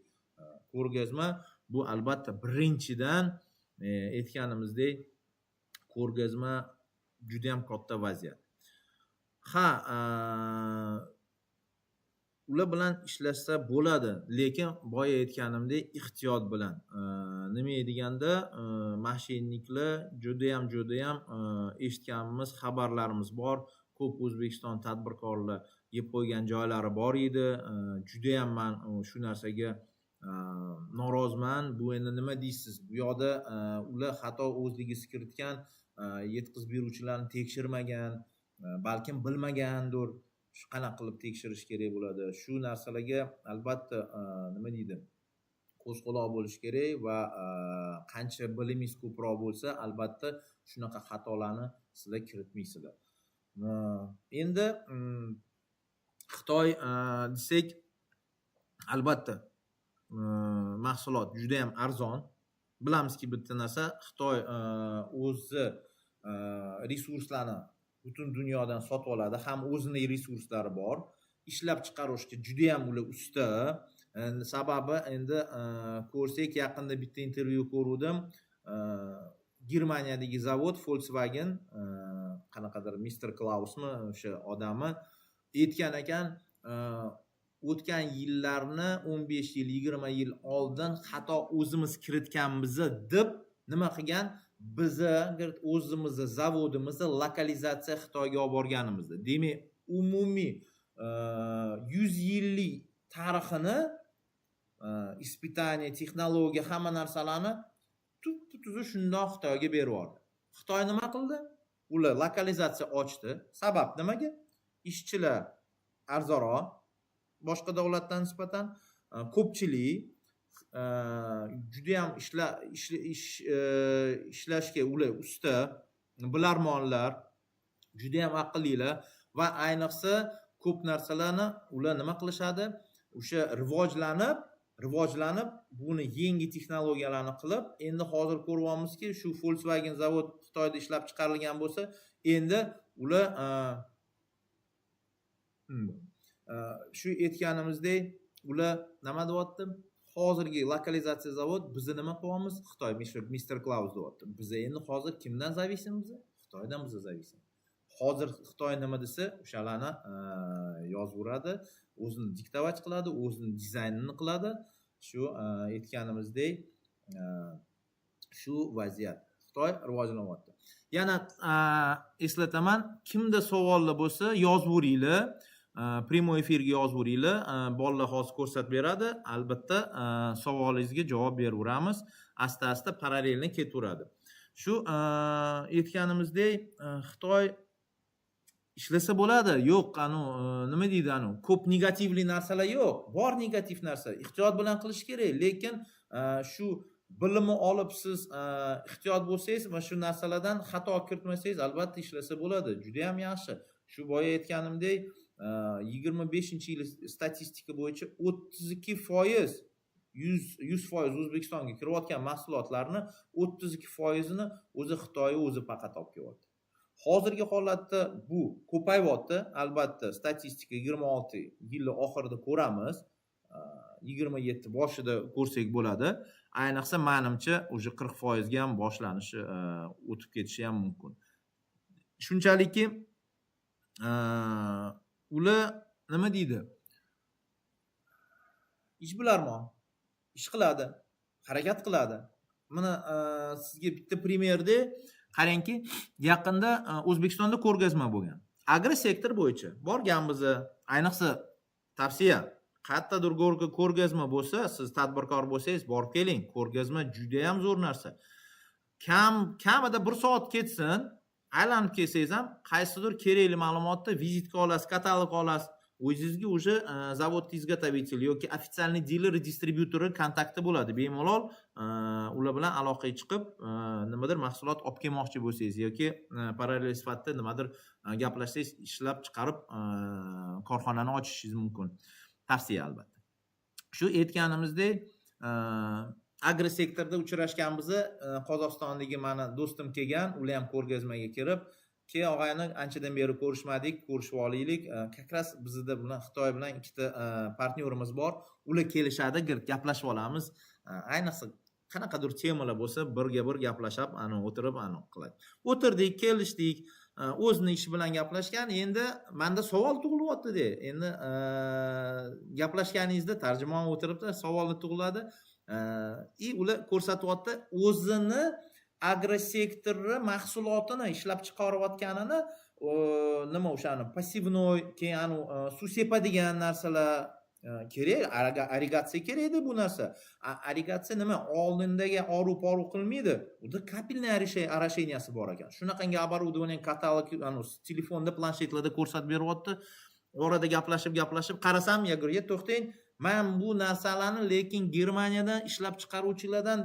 ko'rgazma. Bu albatta birinchidan aytganimizdek, ko'rgazma juda ham katta vaziyat. Ular bilan ishlashsa bo'ladi, lekin boya aytganimdek ehtiyot bilan. Nima deganda, mashinniklar juda ham eshitganimiz, xabarlarimiz bor. Ko'p O'zbekiston tadbirkorlar yeb qo'ygan joylari bor edi. Juda ham men shu narsaga noroziman. Bu endi nima deysiz? Bu yoqda ular xato o'zligisi kiritgan, yetkazib beruvchilarni tekshirmagan, balkim bilmagandir. Shu qanaqa qilib tekshirish kerak bo'ladi. Shu narsalarga albatta nima deydi? Qo'shqaloq bo'lish kerak va qancha bilimingiz ko'proq bo'lsa, albatta shunaqa xatolarni sizlar kiritmaysizlar. Endi Xitoy desak, albatta mahsulot juda ham arzon. Bilamizki, bitta narsa, Xitoy o'zi resurslarni butun dunyodan sotib oladi, ham o'zining resurslari bor. Ishlab chiqarishga juda ham ular usta. Sababi endi ko'rsak, yaqinda bitta intervyu ko'rdim. Germaniyadagi zavod Volkswagen, qanaqadir Mr. Klausmi o'sha odami aytgan ekan, o'tgan yillarni 15 yil, 20 yil oldin xato o'zimiz kiritganmiz deb nima qilgan? Bizni o'zimizni zavodimizni lokalizatsiya Xitoyga olib borganimizda. Demak, umumiy 100 yillik tarixini, ispitaniya, texnologiya, hamma narsalarni tuzi shundoq Xitoyga berib yubordi. Xitoy nima qildi? Ular lokalizatsiya ochdi. Sabab nimaga? Ishchilar arzonroq, boshqa davlatdan nisbatan ko'pchilik juda ham ishlashga ular usta, bilarmonlar, juda ham aqllilar va ayniqsa ko'p narsalarni ular nima qilishadi? O'sha rivojlanib, buni yangi texnologiyalarni qilib, endi hozir ko'ryapmizki, shu Volkswagen zavod Xitoyda ishlab chiqarilgan bo'lsa, endi ular shu aytganimizdek, ular nima deyapti? Hozirgi lokalizatsiya zavod bizni nima qilyapmiz? Xitoy, Mr. Klaus deyapti. Biz endi hozir kimdan zavisimiz? Xitoydan biz zavisimiz. Hozir Xitoy nima desa, o'shalarni yozaveradi, o'zini diktovat qiladi, o'zini dizaynini qiladi. Shu aytganimizdek, shu vaziyat. Xitoy rivojlanyapti. Yana eslataman, kimda savollar bo'lsa, yozaveringlar. Primo efirga yozaveringlar. Bolalar hozir ko'rsatib beradi. Albatta, savolingizga javob beraveramiz. Asta-asta parallelni ketaveradi. Shu aytganimizdek, Xitoy ishlasa bo'ladi. Yo'q, nima deydi, ko'p negativli narsalar yo'q. Bor negativ narsa. Ehtiyot bilan qilish kerak, lekin shu bilimni olib siz ehtiyot bo'lsangiz va shu narsalardan xato kiritmasangiz, albatta ishlasa bo'ladi. Juda ham yaxshi. Shu boya aytganimdek, 25-yil statistika bo'yicha 32%, 100% O'zbekistonga kirayotgan mahsulotlarni 32%ni o'zi Xitoy o'zi faqat olib kelyapti. Hozirgi holatda bu ko'payyapti. Albatta, statistika 26 yilning oxirida ko'ramiz. 27 boshida ko'rsak bo'ladi. Ayniqsa, menimcha, o'sha 40% ga ham boshlanishi, o'tib ketishi ham mumkin. Shunchalikki ular nima deydi? Ishbilarmon, ish qiladi, harakat qiladi. Mana sizga bitta primerda qarangki, yaqinda O'zbekistonda ko'rgazma bo'lgan. Agrosektor bo'yicha borganmiz. Ayniqsa tavsiya, qayerdadir ko'rgazma bo'lsa, siz tadbirkor bo'lsangiz, borib keling. Ko'rgazma juda ham zo'r narsa. Kamida 1 soat ketsin, aylanib kelsangiz ham qaysidir kerakli ma'lumotni vizitka olasiz, katalog olasiz. O'zingizga o'sha zavod izgotовитель yoki официальный diler, distributori kontakti bo'ladi. Bemalol ular bilan aloqaga chiqib, nimadir mahsulot olib kelmoqchi bo'lsangiz yoki parallel sifatida nimadir gaplashsangiz, ishlab chiqarib korxonani ochishingiz mumkin. Tavsiya albatta. Shu aytganimizdek, agrosektorda uchrashganmiz. Qozog'istondagi meni do'stim kelgan, ular ham ko'rgazmaga kirib, og'ayni anchadan beri ko'rishmadik, ko'rishib olaylik. Kakras bizda bilan Xitoy bilan ikkita partnyorimiz bor. Ular kelishadi, gaplashib olamiz. Ayniqsa qanaqadir temalar bo'lsa, birga gaplashib, o'tirib qiladi. O'tirdik, kelishdik, o'zini ishi bilan gaplashgan. Endi menda savol tug'ilyapti-da. Endi gaplashganingizda tarjimon o'tiribdi, savolni tug'iladi. Ular ko'rsatyapti o'zini agrosektori mahsulotini ishlab chiqarayotganini, nima o'shani passivnoy, keyin suv sepadigan narsalar kerak, irrigatsiya kerak-da bu narsa. Irrigatsiya nima? Oldindagi oru-poru qilmaydi. Unda kapilniy arasheniyasi bor ekan. Shunaqangi оборудование katalog, telefonda, planshetlarda ko'rsatib beryapti. Orada gaplashib, qarasam, ya говорю, to'xtang, men bu narsalarni lekin Germaniyadan ishlab chiqaruvchilardan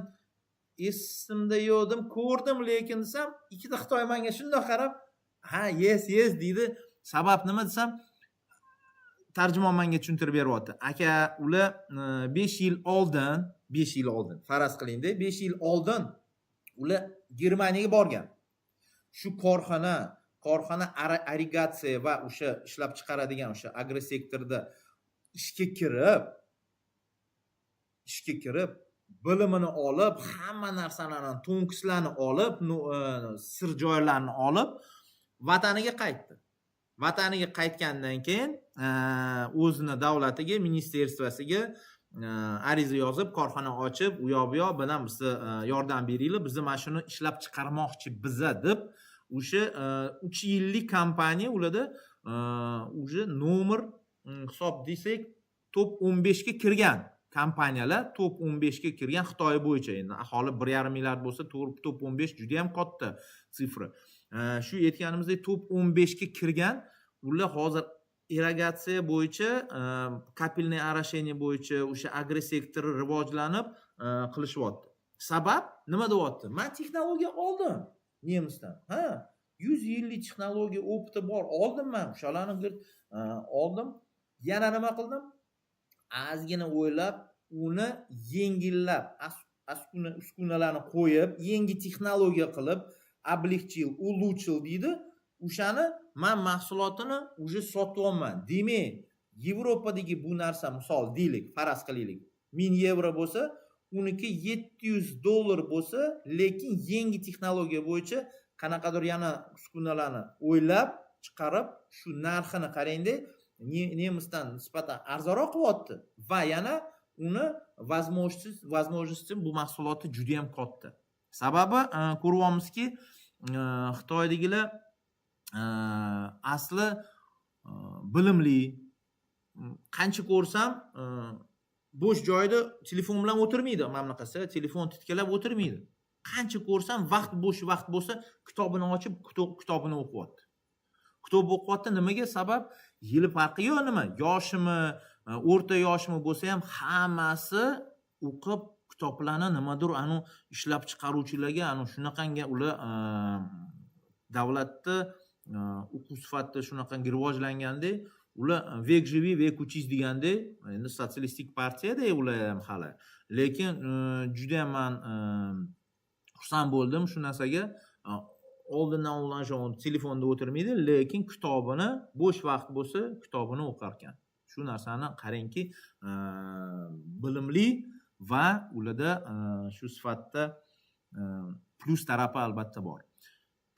esimda yo'qdim, ko'rdim, lekin desam, ikkita Xitoy menga shunday qarab, yes deydi. Sabab nima desam, tarjimon menga tushuntirib beryapti. Aka, ular 5 yil oldin, faraz qiling-da, 5 yil oldin ular Germaniyaga borgan. Shu korxona irrigatsiya va o'sha ishlab chiqaradigan o'sha agrosektorda ishga kirib, bilimini olib, hamma narsalarni, to'nkislarni olib, sir joylarni olib, vataniga qaytdi. Vataniga qaytgandan keyin o'zini davlatiga, ministerstvasiga ariza yozib, korxona ochib, u yoq bu yoq bilan bizga yordam beringlar, biz mana shuni ishlab chiqarmoqchi biza deb, o'sha 3 yillik kompaniya ularda o'sha nomer hisob desak, top 15 ga kirgan. Kompaniyalar top 15 ga kirgan Xitoy bo'yicha. Endi aholi 1,5 milliard bo'lsa, top 15 juda ham katta sifra. Shu aytganimizdek top 15 ga kirgan, ular hozir irrigatsiya bo'yicha, kapilniy arasheniya bo'yicha o'sha agrosektori rivojlanib qilishyapti. Sabab nima deyapti? Men texnologiya oldim. nemisdan. Ha, 100 yillik texnologiya opiti bor. Oldim men o'shalarni oldim. Yana nima qildim? Ozgina o'ylab, uni yengillab, uskunalarni qo'yib, yangi texnologiya qilib, облегчил, улучшил deydi. O'shani men mahsulotini уже sotyapman. Demak, Yevropadagi bu narsa misol deylik, faraz qilaylik. 1000 yevro bo'lsa, uniki $700 bo'lsa, lekin yangi texnologiya bo'yicha qanaqadir yana uskunalarni o'ylab chiqarib, shu narxini qarangda, nemisdan nisbatan arzonroq qilyapti va yana uni возможности bu mahsuloti juda ham katta. Sababi ko'ryapmizki, Xitoydagilar asli bilimli, qancha ko'rsam bo'sh joyda telefon bilan o'tirmaydi, mana bunaqasi telefon titkalab o'tirmaydi. Qancha ko'rsam vaqt bo'lsa, kitobini ochib, kitobini o'qiyapti. Kitob o'qiyapti. Nimaga sabab? Yili farqi yo'q nima? Yoshimi, o'rta yoshmi bo'lsa ham hammasi o'qib kitoblarni nimadir ishlab chiqaruvchilarga shunaqangi ular davlatda o'quv sifatida shunaqangi rivojlangandek, ular vek живи, vek учись degandek, endi sotsialistik partiyada ular ham hali. Lekin juda ham men xursand bo'ldim shu narsaga. Oldindan ular telefonda o'tirmaydi, lekin kitobini bo'sh vaqt bo'lsa, kitobini o'qar ekan. Shu narsani qarangki, bilimli va ularda shu sifatda plus tarafi albatta bor.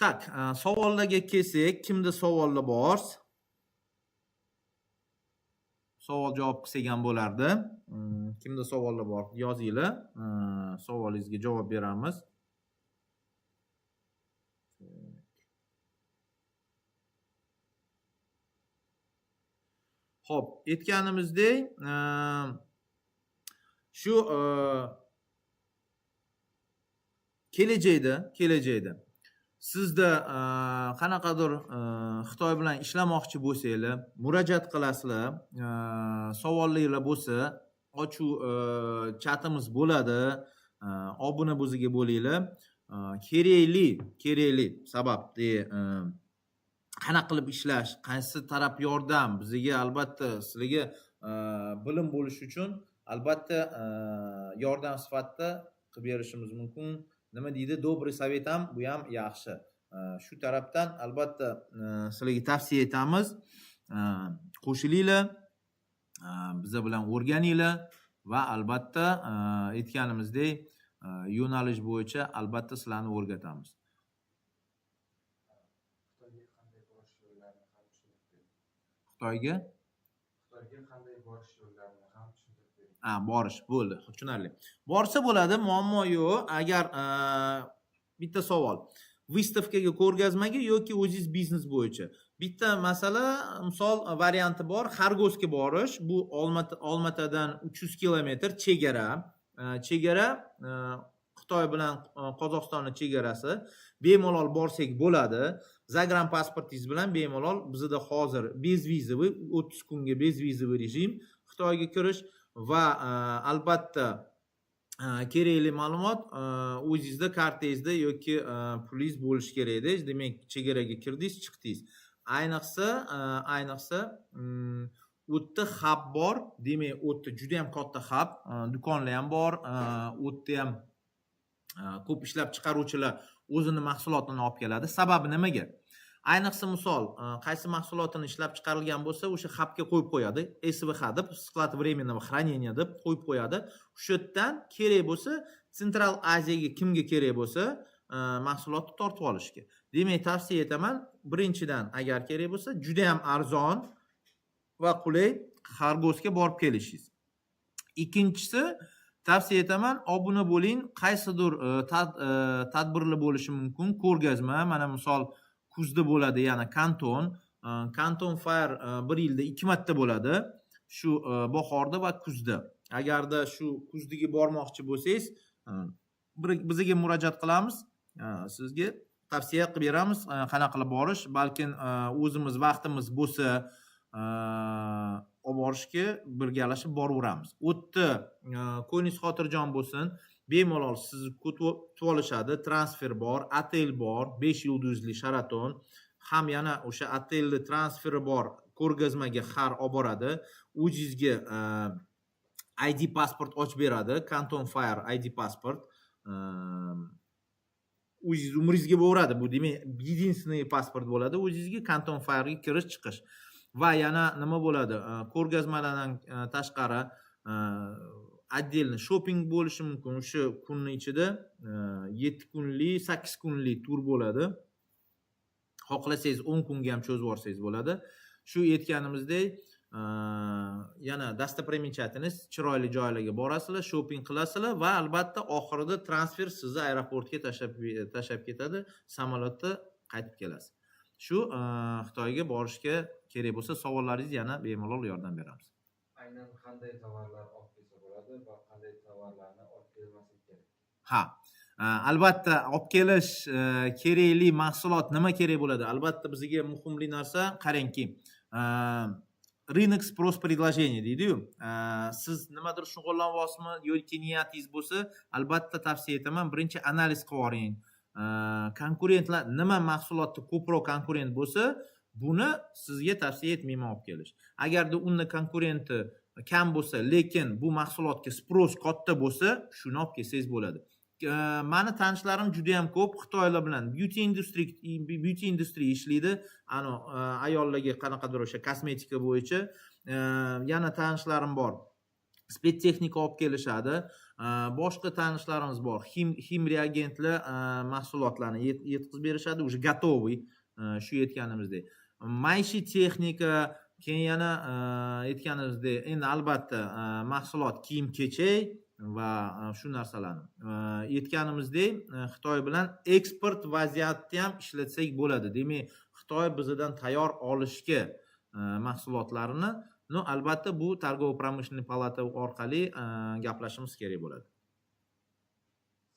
Tak, savollarga kelsak, kimda savollar bor? Savol javob qilsak ham bo'lardi. Kimda savollar bor? Yozinglar. Savolingizga javob beramiz. Xo'p, aytganimizdek, shu kelajakda sizda qanaqadir Xitoy bilan ishlamoqchi bo'lsanglar, murojaat qilasizlar, savollaringiz bo'lsa, ochiq chatimiz bo'ladi. Obuna bizga bo'linglar. Kerakli sababli qanaqa qilib ishlash, qaysi taraf yordam bizga albatta sizlarga bilim bo'lish uchun albatta yordam sifatida qilib berishimiz mumkin. Nima deydi? Добрый sovet ham, bu ham yaxshi. Shu tarafdan albatta sizlarga tavsiya etamiz. Qo'shilinglar, biz bilan o'rganinglar va albatta aytganimizdek yo'nalish bo'yicha albatta sizlarni o'rgatamiz. Xitoyga qanday borish yo'llarini ham tushuntirib bering. Borish bo'ldi, tushunarli. Borsa bo'ladi, muammo yo'q. Agar bitta savol, выставkaga, ko'rgazmaga yoki o'zingiz biznes bo'yicha. Bitta masala, misol varianti bor, Xargovga borish. Bu Olmaotadan 300 kilometr chegara. Xitoy bilan Qozog'istonning chegarasi. Bemalol borsak bo'ladi. Zagran pasportingiz bilan bemalol bizda hozir bezvizaviy 30 kunga bezvizaviy rejim Xitoyga kirish va albatta kerakli ma'lumot o'zingizda kartangizda yoki pulingiz bo'lishi kerak edi. Demak, chegaraga kirdingiz, chiqdingiz. Ayniqsa o'tda hub bor. Demak, o'tda juda ham katta hub, do'konlar ham bor. O'tda ham ko'p ishlab chiqaruvchilar o'zini mahsulotini olib keladi. Sababi nimaga? Ayniqsa misol, qaysi mahsulotini ishlab chiqarilgan bo'lsa, o'sha hubga qo'yib qo'yadi. SVH deb, sklad временного хранения deb qo'yib qo'yadi. O'sha yerdan kerak bo'lsa, Central Aziyaga kimga kerak bo'lsa, mahsulotni tortib olishga. Demak, tavsiya etaman, birinchidan agar kerak bo'lsa, juda ham arzon va qulay Xargovga borib kelishingiz. Ikkinchisi, tavsiya etaman, obuna bo'ling. Qaysidir tadbirlar bo'lishi mumkin, ko'rgazma, mana misol kuzda bo'ladi, yana Kanton Fair bir yilda 2 marta bo'ladi. Shu bahorda va kuzda. Agarda shu kuzdagi bormoqchi bo'lsangiz, bizga murojaat qilamiz. Sizga tavsiya qilib beramiz, qanaqa qilib borish. Balkim o'zimiz vaqtimiz bo'lsa, olib borishga birgalashib boraveramiz. U yerda ko'nglingiz xotirjam bo'lsin, bemalol sizni kutib olishadi. Transfer bor, otel bor, 5 yulduzli Sheraton, ham yana o'sha otelni transferi bor, ko'rgazmaga har olib boradi. O'zingizga ID pasport ochib beradi, Canton Fire ID pasport. O'zingiz umringizga bo'laveradi. Bu demak, единственный pasport bo'ladi. O'zingizga Canton Fire ga kirish chiqish. Va yana nima bo'ladi? Ko'rgazmalardan tashqari отдельно shopping bo'lishi mumkin. O'sha kunning ichida 7 kunlik, 8 kunlik tur bo'ladi. Xohlasangiz 10 kunga ham cho'zib yuborsangiz bo'ladi. Shu aytganimizdek, yana достопримечательность, chiroyli joylarga borasizlar, shopping qilasizlar va albatta oxirida transfer sizni aeroportga tashlab ketadi, samolyotda qaytib kelasiz. Shu Xitoyga borishga kerak bo'lsa, savollaringiz yana bemalol yordam beramiz. Aynan qanday tovarlar olib kelsa bo'ladi va qanday tovarlarni olib kelmaslik kerak? Ha, albatta olib kelish kerakli mahsulot nima kerak bo'ladi? Albatta bizga muhimli narsa, qarangki, rынок sпрос предложение deydi-yu. Siz nimadir shug'ullanyapsizmi yoki niyatingiz bo'lsa, albatta tavsiya etaman, birinchi analiz qilib oling. Konkurentlar nima mahsulotda ko'proq konkurent bo'lsa, buni sizga tavsiya etmayman olib kelish. Agarda unda konkurenti kam bo'lsa, lekin bu mahsulotga sпрос katta bo'lsa, shuni olib kelsangiz bo'ladi. Mani tanishlarim juda ham ko'p Xitoylar bilan beauty industry ishlaydi. Ayollarga qanaqadir o'sha kosmetika bo'yicha yana tanishlarim bor. Spetsexnika olib kelishadi. Boshqa tanishlarimiz bor. Him reagentlar mahsulotlarni yetkazib berishadi, o'sha готовый, shu aytganimizdek. Maishiy texnika, keyin yana aytganimizdek, endi albatta mahsulot kiyim-kechak va shu narsalarni aytganimizdek, Xitoy bilan eksport vaziyatida ham ishlatsak bo'ladi. Demak, Xitoy bizdan tayyor olishga mahsulotlarini, albatta bu Targovo-pромышленный palata orqali gaplashishimiz kerak bo'ladi.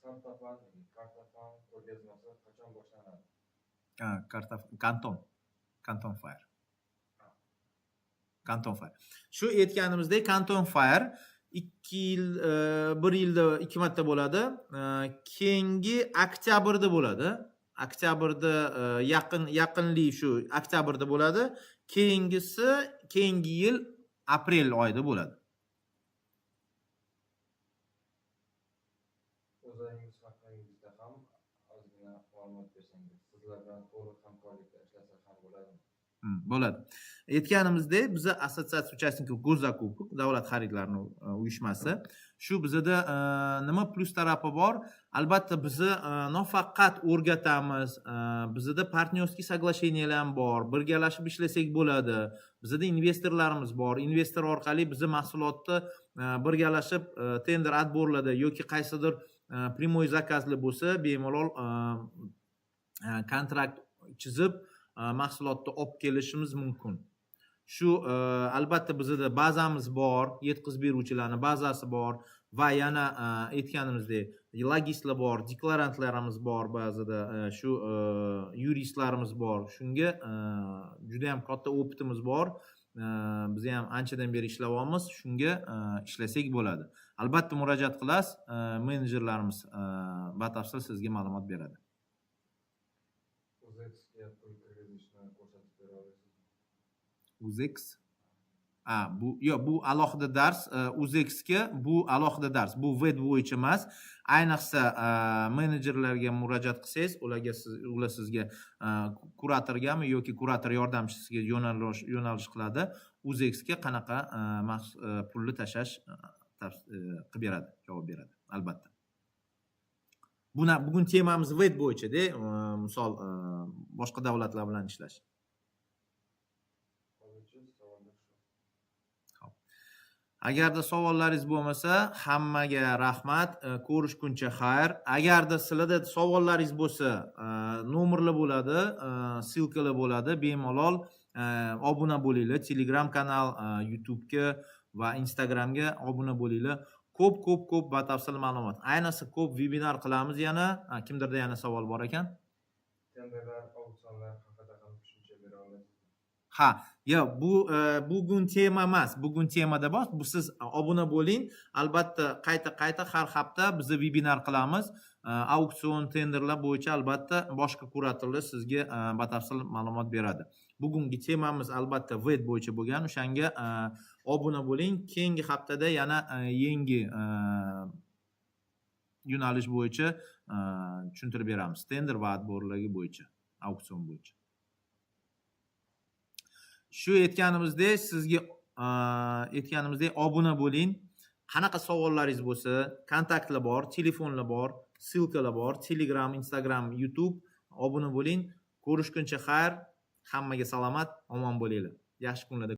Kartafon ko'rgazmasi qachon boshlanadi? Canton Fire. Canton Fire. Shu aytganimizdek, Canton Fire 1 yilda 2 marta bo'ladi. Keyingi oktyabrda bo'ladi. Oktyabrda yaqinli shu oktyabrda bo'ladi. Keyingisi keyingi yil aprel oyida bo'ladi. O'zingiz haqingizda ham ozgina ma'lumot bersangiz, sizlar bilan to'liq hamkorlikda ishlasak ham bo'ladimi? Bo'ladi. Aytganimizdek, biz assotsiatsiya участников госзакупок, davlat xaridlarini uyushmasi. Shu bizda nima plus tarafi bor? Albatta biz nafaqat o'rgatamiz, bizda partnyorskiy соглашениyalar ham bor, birgalashib ishlasak bo'ladi. Bizda investorlarimiz bor. Investor orqali biz mahsulotni birgalashib tender отборlarda yoki qaysidir primoy zakazlar bo'lsa, bemalol kontrakt chizib mahsulotni olib kelishimiz mumkin. Shu albatta bizda bazamiz bor, yetkazib beruvchilarning bazasi bor va yana aytganimizdek, logistlar bor, deklarantlarimiz bor, ba'zida shu yuristlarimiz bor. Shunga juda ham katta opitimiz bor. Biz ham anchadan beri ishlayapmiz. Shunga ishlasak bo'ladi. Albatta murojaat qilasiz, menejerlarimiz batafsil sizga ma'lumot beradi. UZEX. Bu alohida dars. UZEX-ga bu alohida dars. Bu VET bo'yicha emas. Ayniqsa menejerlarga murojaat qilsangiz, ular sizga kuratorgami yoki kurator yordamchisiga yo'nalish qiladi. UZEX-ga qanaqa pulni tashlash qilib beradi, javob beradi, albatta. Bugun temamiz VET bo'yicha-da, misol boshqa davlatlar bilan ishlash. Agarda savollaringiz bo'lmasa, hammaga rahmat, ko'rishguncha xayr. Agarda sizlarda savollaringiz bo'lsa, nomerlar bo'ladi, silkalar bo'ladi, bemalol obuna bo'linglar. Telegram kanal, YouTube'ga va Instagramga obuna bo'linglar. Ko'p batafsil ma'lumot. Ayniqsa ko'p webinar qilamiz yana. Kimdirda yana savol bor ekan? Tenderlar, auksionlar haqida ham tushuncha bera olasizmi? Ha, Yo'q, bu bugun tema emas. Bugun temada bor. Bu siz obuna bo'ling. Albatta qayta har hafta biz webinar qilamiz. Auksion tenderlar bo'yicha albatta boshqa kuratorlar sizga batafsil ma'lumot beradi. Bugungi temamiz albatta VET bo'yicha bo'lgan. O'shanga obuna bo'ling. Keyingi haftada yana yangi yo'nalish bo'yicha tushuntirib beramiz. Tender va adborlari bo'yicha, auksion bo'yicha. Shu aytganimizdek, sizga aytganimizdek obuna bo'ling. Qanaqa savollaringiz bo'lsa, kontaktlar bor, telefonlar bor, ssilkalar bor, Telegram, Instagram, YouTube obuna bo'ling. Ko'rishguncha xayr, hammaga salomat, omon bo'linglar. Yaxshi kunlarda